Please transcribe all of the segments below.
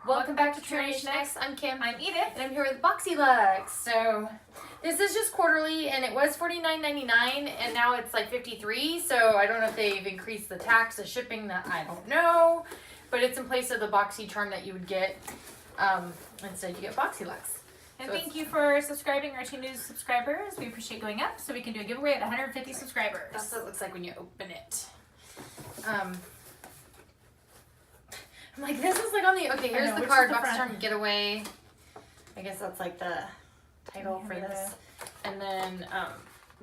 Welcome back to Generation X. I'm Kim. I'm Edith. And I'm here with BoxyLuxe. So this is just quarterly, and it was $49.99, and now it's like $53. So I don't know if they've increased the tax, the shipping, that I don't know. But it's in place of the Boxy charm that you would get. Instead, you get BoxyLuxe. And so thank you for subscribing, our 2 new subscribers. We appreciate going up so we can do a giveaway at 150 subscribers. That's what it looks like when you open it. I'm like, this is like on the, okay, here's the card, Box Charm Getaway. I guess that's like the title for this. And then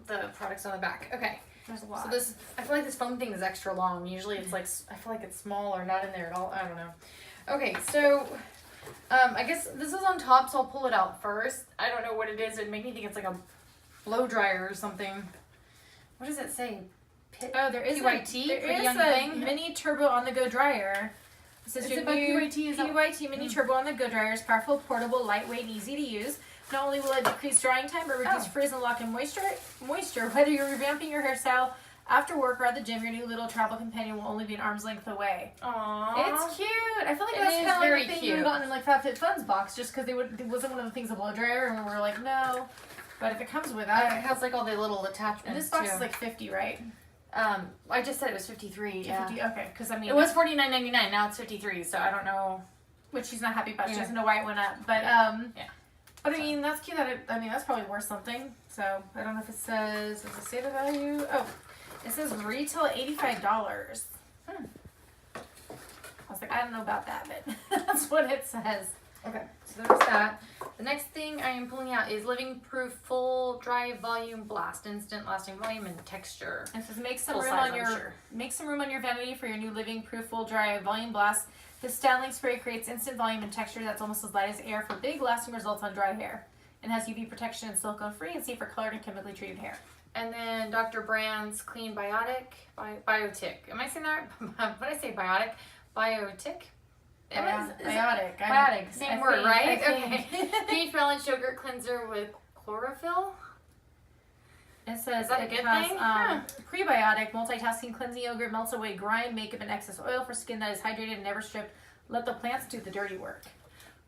the products on the back. Okay. There's a lot. So this, I feel like this foam thing is extra long. Usually it's like, I feel like it's small or not in there at all. I don't know. Okay, so I guess this is on top, so I'll pull it out first. I don't know what it is. It made me think it's like a blow dryer or something. What does it say? Oh, there is a mini turbo on the go dryer. It says your new PYT mini turbo on the go dryer is powerful, portable, lightweight, and easy to use. Not only will it decrease drying time, but reduce frizz and lock in moisture. Whether you're revamping your hairstyle after work or at the gym, your new little travel companion will only be an arm's length away. Aww. It's cute. I feel like that's kind of like the thing you would have gotten in like FabFitFun's box, just because it wasn't one of the things a blow dryer, and we were like, no. But if it comes with that, it has like all the little attachments. And this box is like 50, right? I just said it was 53. Yeah. 50, okay, because I mean it was $49.99. Now it's 53. So I don't know. Which she's not happy about. She doesn't know why it went up. But yeah. But I mean that's cute. I mean that's probably worth something. So I don't know if it says. Does it say the value? Oh, it says retail $85. I was like, I don't know about that, but that's what it says. Okay, so there's that. The next thing I am pulling out is Living Proof Full Dry Volume Blast, instant lasting volume and texture. It says make some room on your vanity for your new Living Proof Full Dry Volume Blast. This styling spray creates instant volume and texture that's almost as light as air for big lasting results on dry hair, and has UV protection and silicone free and safe for colored and chemically treated hair. And then Dr. Brand's Clean Biotic. Am I saying that? What did I say? Biotic? Biotic? Biotic. Same word, right? Okay. PH balanced yogurt cleanser with chlorophyll. It says it has prebiotic, multitasking cleansing yogurt, melts away grime, makeup, and excess oil for skin that is hydrated and never stripped. Let the plants do the dirty work.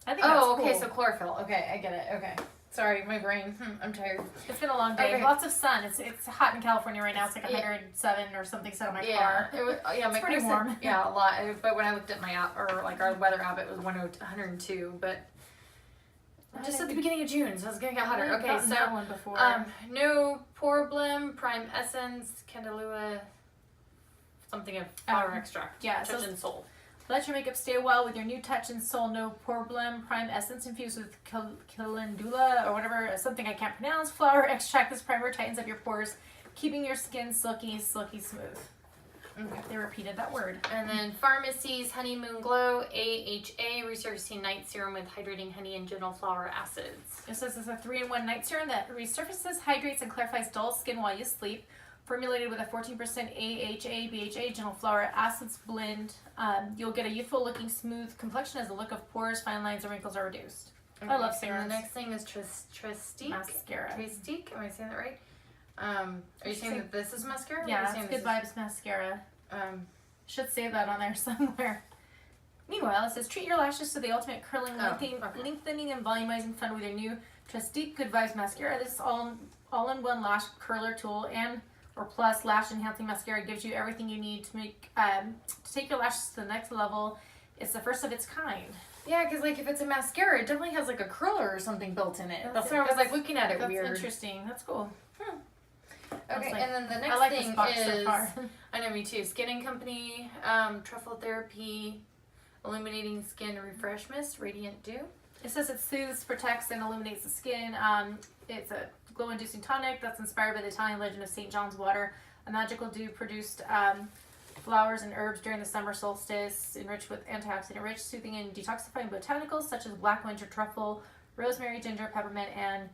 I think that's okay, cool. So chlorophyll. Okay, I get it. Okay. Sorry, my brain. I'm tired. It's been a long day. Okay. Lots of sun. It's hot in California right now. It's like 107 or something set on my car. It was, it's my pretty warm. Yeah, a lot. But when I looked at my app, or like our weather app, it was 102. But just at the beginning of June, so it's gonna get hotter. Okay, so that one before. no Problem Prime Essence Candelua, something of flower extract. Yeah, Touch and Soul. Let your makeup stay well with your new Touch and Soul No Problem Prime Essence infused with calendula or whatever, something I can't pronounce. Flower extract. This primer tightens up your pores, keeping your skin silky smooth. Okay, they repeated that word. And then Pharmacy's Honeymoon Glow AHA Resurfacing Night Serum with hydrating honey and gentle flower acids. It says it's a 3-in-1 night serum that resurfaces, hydrates, and clarifies dull skin while you sleep. Formulated with a 14% AHA, BHA, gentle flower acids blend, you'll get a youthful looking smooth complexion as the look of pores, fine lines, and wrinkles are reduced. Okay. I love serums. And the next thing is Trestique. Mascara. Trestique, am I saying that right? Are you saying that this is mascara? Yeah, it's Good Vibes Mascara. Should say that on there somewhere. Meanwhile, it says treat your lashes to the ultimate curling, lengthening, and volumizing fun with your new Trestique Good Vibes Mascara. This all-in-one lash curler tool or plus lash enhancing mascara gives you everything you need to make to take your lashes to the next level. It's the first of its kind. Yeah, because like if it's a mascara, it definitely has like a curler or something built in it. That's why I was like looking at it weird. That's interesting. That's cool. Okay, and then the next thing is, I know, me too. Skin and Company, Truffle Therapy, Illuminating Skin Refresh Mist, Radiant Dew. It says it soothes, protects, and illuminates the skin. It's a glow-inducing tonic that's inspired by the Italian legend of St. John's water. A magical dew produced flowers and herbs during the summer solstice, enriched with antioxidant-rich, soothing, and detoxifying botanicals such as black winter truffle, rosemary, ginger, peppermint, and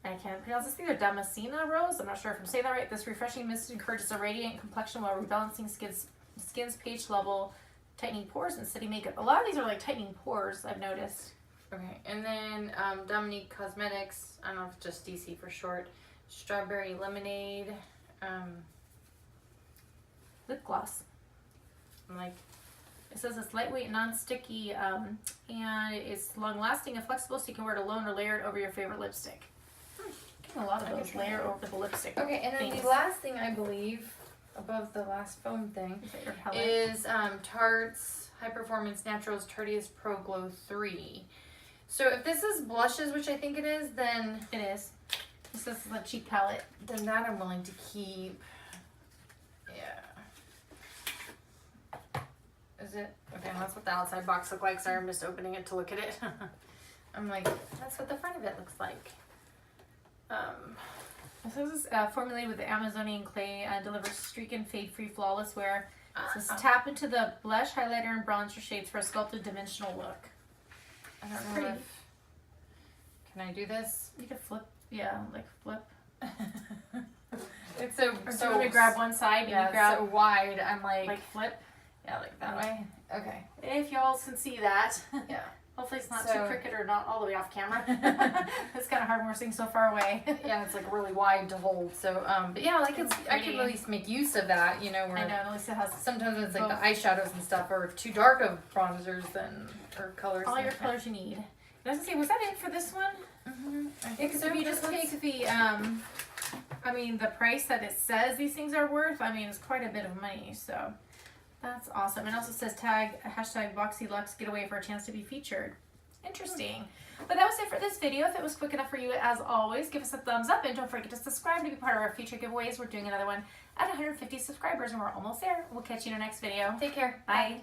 I can't pronounce this either. Damascena rose. I'm not sure if I'm saying that right. This refreshing mist encourages a radiant complexion while rebalancing skin's pH level, tightening pores, and setting makeup. A lot of these are like tightening pores, I've noticed. Okay, and then Dominique Cosmetics, I don't know if it's just DC for short, Strawberry It says it's lightweight, non-sticky, and it's long-lasting and flexible, so you can wear it alone or layered over your favorite lipstick. Getting a lot of those layer over the lipstick. Okay, and then things. the last thing I believe, above the last foam thing, Is that your palette? is Tarte's High Performance Naturals Tarteous Pro Glow 3. So if this is blushes, which I think it is, then It is. This is the cheap palette. that I'm willing to keep. Yeah. Is it? Okay, that's what the outside box looks like. Sorry, I'm just opening it to look at it. I'm like, that's what the front of it looks like. This is formulated with the Amazonian clay and delivers streak and fade free flawless wear. It says tap into the blush, highlighter, and bronzer shades for a sculpted dimensional look. I don't know Pretty. if, can I do this? You could flip, yeah, like flip. It's so, Or so you want to grab one side and yeah, you grab so wide. I'm like flip. yeah, like that way. Okay. If y'all can see that. Yeah. Hopefully it's not So- too crooked or not all the way off camera. It's kind of hard when we're sitting so far away. Yeah, it's like really wide to hold. So, but yeah, like it's, I could at least make use of that, you know, where I know, at least it has sometimes when it's like both. the eyeshadows and stuff are too dark of bronzers than, or colors. all than- your colors you need. I was gonna say, was that it for this one? Mhm. I think Because so. if you just Let's- take the, I mean, the price that it says these things are worth, I mean, it's quite a bit of money, so that's awesome. And it also says hashtag BoxyLuxe Getaway for a chance to be featured. Interesting. But that was it for this video. If it was quick enough for you, as always, give us a thumbs up and don't forget to subscribe to be part of our future giveaways. We're doing another one at 150 subscribers and we're almost there. We'll catch you in our next video. Take care. Bye.